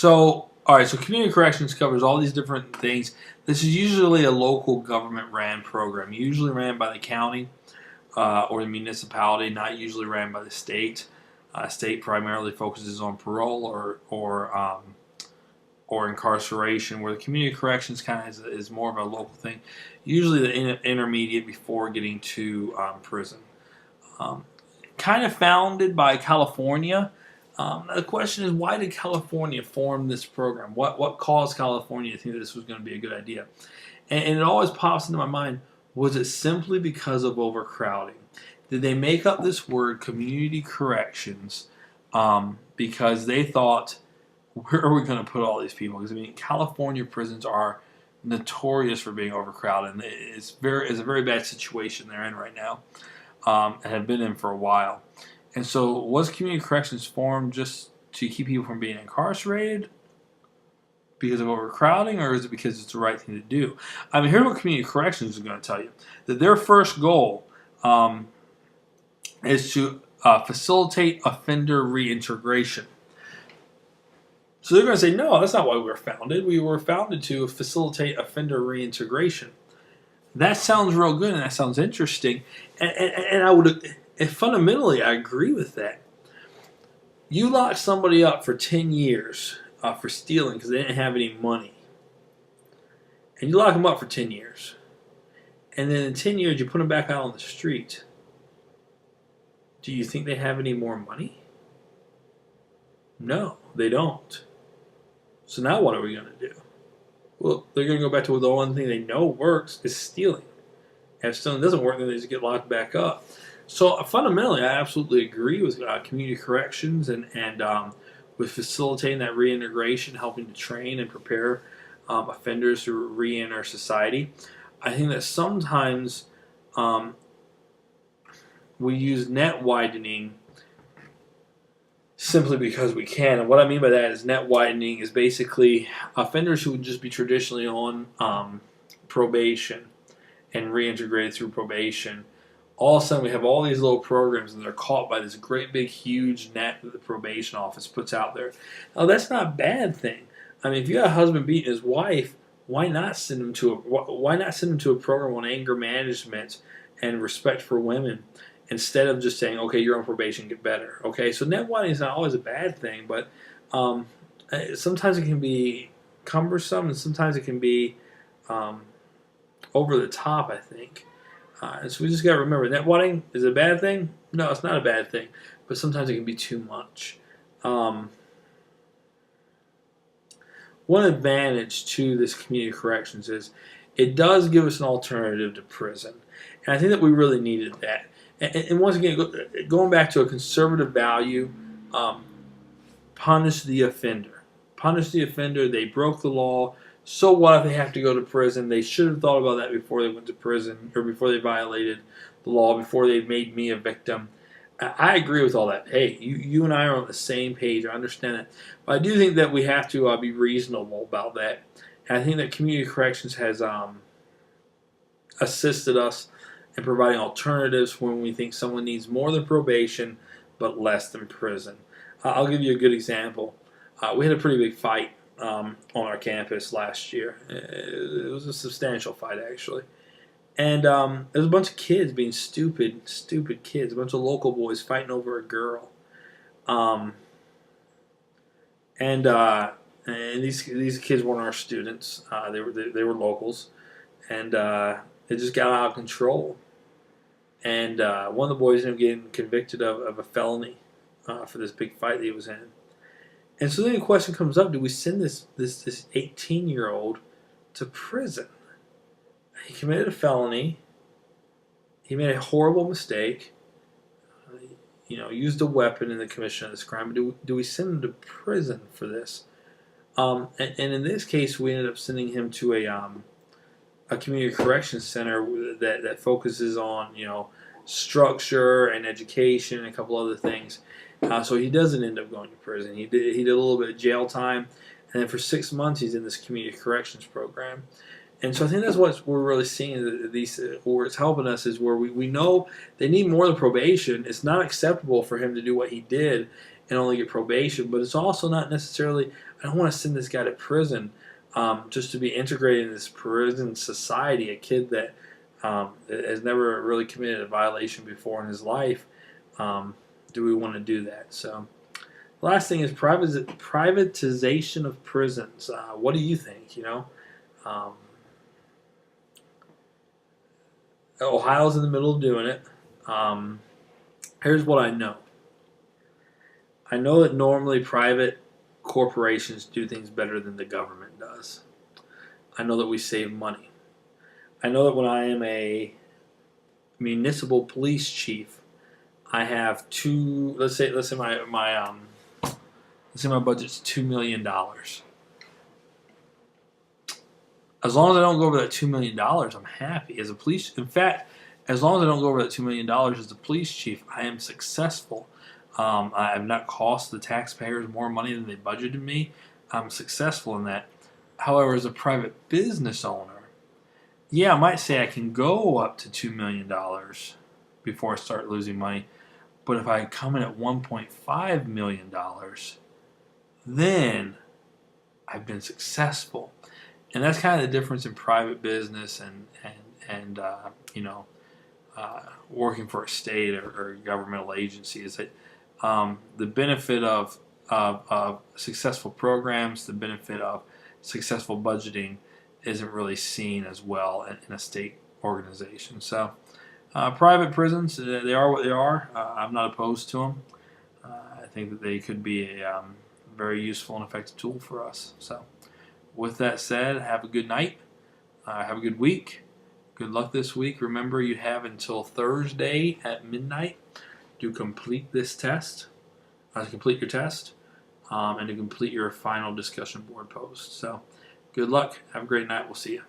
All right, so community corrections covers all these different things. This is usually a local government ran program, usually ran by the county or the municipality, not usually ran by the state. State primarily focuses on parole or incarceration, where the community corrections kind of is more of a local thing, usually the intermediate before getting to prison. Um, Kind of founded by California. The question is, why did California form this program? What caused California to think that this was going to be a good idea? And it always pops into my mind, was it simply because of overcrowding? Did they make up this word, community corrections, because they thought, where are we going to put all these people? Because I mean, California prisons are notorious for being overcrowded, and it's a very bad situation they're in right now, and have been in for a while. And so, was community corrections formed just to keep people from being incarcerated because of overcrowding, or is it because it's the right thing to do? I mean, here's what community corrections is going to tell you: that their first goal is to facilitate offender reintegration. So they're going to say, no, that's not why we were founded. We were founded to facilitate offender reintegration. That sounds real good, and that sounds interesting. And fundamentally, I agree with that. You lock somebody up for 10 years for stealing because they didn't have any money. And you lock them up for 10 years. And then in 10 years, you put them back out on the street. Do you think they have any more money? No, they don't. So now what are we going to do? Well, they're going to go back to the one thing they know works is stealing. And if stealing doesn't work, then they just get locked back up. So fundamentally, I absolutely agree with community corrections and with facilitating that reintegration, helping to train and prepare offenders to re-enter society. I think that sometimes we use net widening simply because we can. And what I mean by that is net widening is basically offenders who would just be traditionally on probation and reintegrated through probation. All of a sudden, we have all these little programs, and they're caught by this great big huge net that the probation office puts out there. Now, that's not a bad thing. I mean, if you got a husband beating his wife, why not send him to a program on anger management and respect for women, instead of just saying, okay, you're on probation, get better. Okay, so net widening is not always a bad thing, but sometimes it can be cumbersome, and sometimes it can be over the top, I think. And so we just got to remember, net widening is a bad thing? No, it's not a bad thing, but sometimes it can be too much. One advantage to this community corrections is it does give us an alternative to prison, and I think that we really needed that. And once again, going back to a conservative value, punish the offender. Punish the offender. They broke the law. So what if they have to go to prison? They should have thought about that before they went to prison, or before they violated the law, before they made me a victim. I agree with all that. Hey, you and I are on the same page. I understand that. But I do think that we have to be reasonable about that. And I think that community corrections has assisted us in providing alternatives when we think someone needs more than probation but less than prison. I'll give you a good example. We had a pretty big fight on our campus last year. It was a substantial fight, actually. And there was a bunch of kids being stupid kids. A bunch of local boys fighting over a girl. And these kids weren't our students. They were locals. And it just got out of control. And one of the boys ended up getting convicted of a felony for this big fight that he was in. And so then the question comes up, do we send this 18-year-old to prison? He committed a felony. He made a horrible mistake. Used a weapon in the commission of this crime. But do we send him to prison for this? And in this case, we ended up sending him to a community corrections center that focuses on structure and education and a couple other things. So he doesn't end up going to prison. He did a little bit of jail time, and then for 6 months he's in this community corrections program. And so I think that's what we're really seeing. These where it's helping us is where we know they need more than probation. It's not acceptable for him to do what he did and only get probation, but it's also not necessarily. I don't want to send this guy to prison just to be integrated in this prison society. A kid that has never really committed a violation before in his life. Do we want to do that? So, the last thing is privatization of prisons. What do you think? Um, Ohio's in the middle of doing it. Here's what I know. I know that normally private corporations do things better than the government does. I know that we save money. I know that when I am a municipal police chief, I have two. Let's say my budget's $2 million. As long as I don't go over that $2 million, I'm happy. As a police, in fact, as long as I don't go over that $2 million as a police chief, I am successful. I have not cost the taxpayers more money than they budgeted me. I'm successful in that. However, as a private business owner, yeah, I might say I can go up to $2 million before I start losing money. But if I come in at $1.5 million, then I've been successful. And that's kind of the difference in private business and working for a state or governmental agency is that the benefit of successful programs, the benefit of successful budgeting isn't really seen as well in a state organization. So private prisons, they are what they are. I'm not opposed to them. I think that they could be a very useful and effective tool for us. So with that said, have a good night. Have a good week. Good luck this week. Remember, you have until Thursday at midnight to complete this test, to complete your test, and to complete your final discussion board post. So good luck. Have a great night. We'll see you.